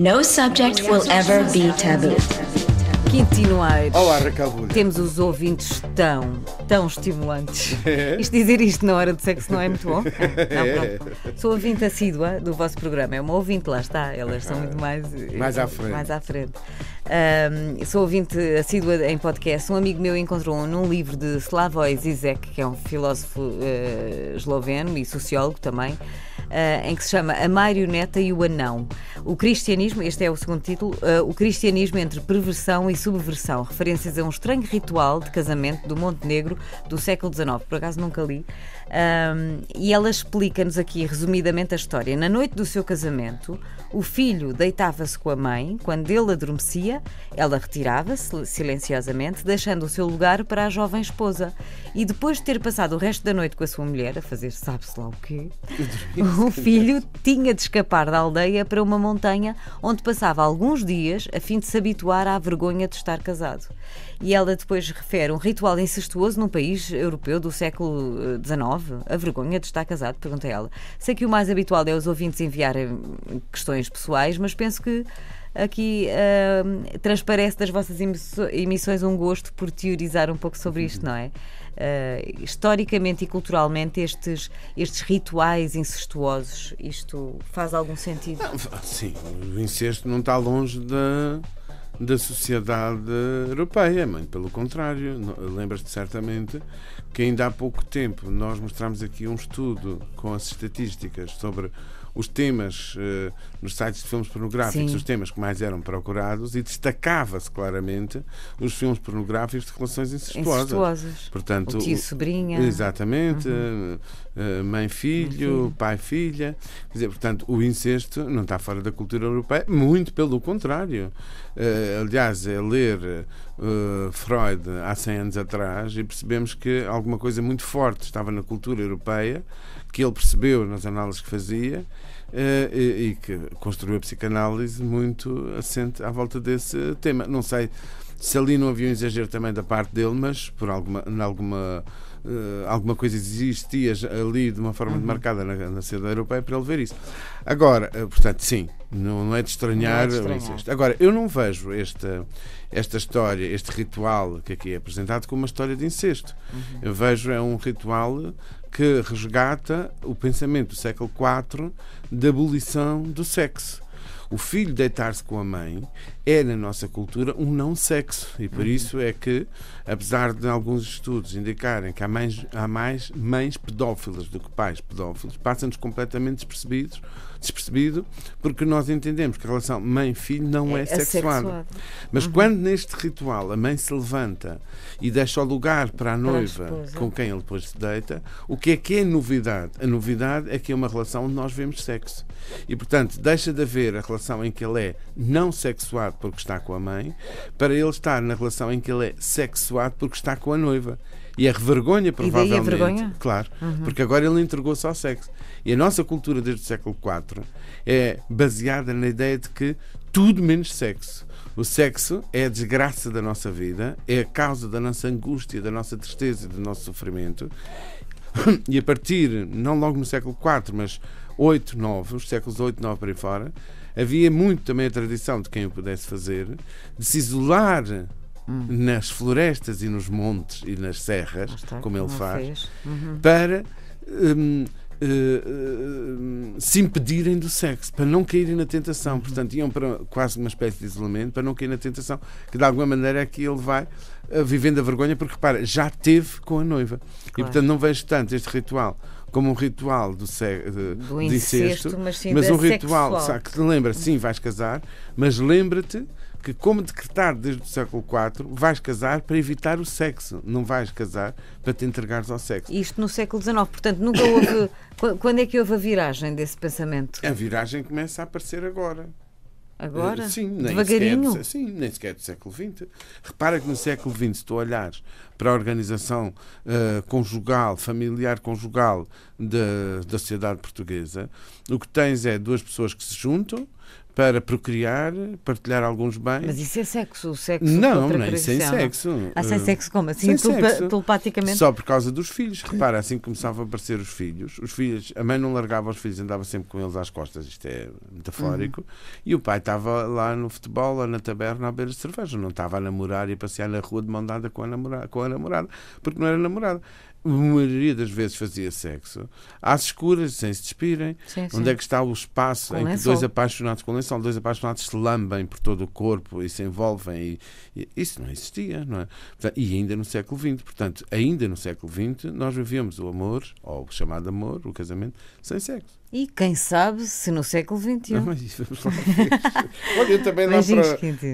No subject will ever be taboo. Quintinoeiros. Olá, Raquel Bulha. Temos os ouvintes tão estimulantes. Dizer isto na hora do sexo não é muito bom? Não, pronto. Sou ouvinte assídua do vosso programa. É uma ouvinte, lá está. Elas são muito mais à frente. Sou ouvinte assídua em podcast. Um amigo meu encontrou num livro de Slavoj Zizek, que é um filósofo esloveno e sociólogo também, em que se chama A Marioneta e o Anão. O cristianismo, este é o segundo título, o cristianismo entre perversão e subversão, referências a um estranho ritual de casamento do Montenegro do século XIX. Por acaso nunca li. E ela explica-nos aqui resumidamente a história. Na noite do seu casamento, o filho deitava-se com a mãe. Quando ele adormecia, ela retirava-se silenciosamente, deixando o seu lugar para a jovem esposa. E depois de ter passado o resto da noite com a sua mulher, a fazer sabe-se lá o quê, o filho tinha de escapar da aldeia para uma montanha onde passava alguns dias a fim de se habituar à vergonha de estar casado. E ela depois refere um ritual incestuoso num país europeu do século XIX. A vergonha de estar casado, pergunta ela. Sei que o mais habitual é os ouvintes enviarem questões pessoais, mas penso que aqui transparece das vossas emissões um gosto por teorizar um pouco sobre isto, não é? Historicamente e culturalmente estes rituais incestuosos, isto faz algum sentido? Sim, o incesto não está longe da sociedade europeia, muito pelo contrário. Lembras-te certamente que ainda há pouco tempo nós mostramos aqui um estudo com as estatísticas sobre os temas nos sites de filmes pornográficos, Sim. os temas que mais eram procurados, e destacava-se claramente os filmes pornográficos de relações incestuosas. Portanto, o tio-sobrinha. Exatamente. Mãe-filho, pai-filha. Quer dizer, portanto, o incesto não está fora da cultura europeia, muito pelo contrário. Aliás, é ler Freud há 100 anos atrás e percebemos que alguma coisa muito forte estava na cultura europeia, que ele percebeu nas análises que fazia, e que construiu a psicanálise muito assente à volta desse tema. Não sei se ali não havia um exagero também da parte dele, mas por alguma coisa existia ali de uma forma marcada na sociedade europeia para ele ver isso. Agora, portanto, sim, não é de estranhar o incesto. Agora, eu não vejo esta história, este ritual que aqui é apresentado como uma história de incesto. Eu vejo um ritual que resgata o pensamento do século IV da abolição do sexo. O filho deitar-se com a mãe é, na nossa cultura, um não-sexo. E por isso é que, apesar de alguns estudos indicarem que há mais mães pedófilas do que pais pedófilos, passa-nos completamente despercebido, porque nós entendemos que a relação mãe-filho não é sexuada. Mas quando neste ritual a mãe se levanta e deixa o lugar para a noiva com quem ele depois se deita, o que é novidade? A novidade é que é uma relação onde nós vemos sexo. E, portanto, deixa de haver a relação em que ele é não sexuado porque está com a mãe, para ele estar na relação em que ele é sexuado porque está com a noiva. E a vergonha, provavelmente. E daí a vergonha? Claro, porque agora ele entregou-se ao sexo. E a nossa cultura desde o século IV é baseada na ideia de que tudo menos sexo. O sexo é a desgraça da nossa vida, é a causa da nossa angústia, da nossa tristeza, do nosso sofrimento. E a partir, não logo no século IV, mas 8, 9, os séculos 8, 9 para aí fora, havia muito também a tradição de quem o pudesse fazer, de se isolar nas florestas e nos montes e nas serras, como ele faz, para se impedirem do sexo, para não caírem na tentação. Portanto, iam para quase uma espécie de isolamento para não cair na tentação, que de alguma maneira é que ele vai vivendo a vergonha, porque repara, já teve com a noiva. Claro. E portanto não vejo tanto este ritual como um ritual do incesto, mas um ritual que te lembra, sim, vais casar, mas lembra-te que, como decretado desde o século IV, vais casar para evitar o sexo, não vais casar para te entregares ao sexo. Isto no século XIX, portanto nunca houve... Quando é que houve a viragem desse pensamento? A viragem começa a aparecer agora. Agora? Sim, devagarinho? Nem sequer do século XX. Repara que no século XX, se tu olhares para a organização familiar conjugal da sociedade portuguesa, o que tens é duas pessoas que se juntam para procriar, partilhar alguns bens. Mas isso é sexo? O sexo não, nem sem sexo. Sem sexo como? Assim, telepaticamente? Só por causa dos filhos. Repara, assim que começavam a aparecer os filhos, a mãe não largava os filhos, andava sempre com eles às costas, isto é metafórico, e o pai estava lá no futebol ou na taberna à beira de cerveja, não estava a namorar e a passear na rua de mão dada com a namorada, porque não era namorada. A maioria das vezes fazia sexo às escuras, sem se despirem. Onde é que está o espaço em que dois apaixonados com lençol, dois apaixonados se lambem por todo o corpo e se envolvem? E isso não existia, não é? Portanto, e ainda no século XX. Portanto, ainda no século XX, nós vivíamos o amor, ou o chamado amor, o casamento, sem sexo. E quem sabe se no século XXI. Vamos lá ver. Olha, eu também lá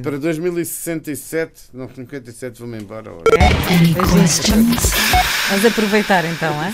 para 2067, não, 57 vou-me embora. Vamos aproveitar então, é?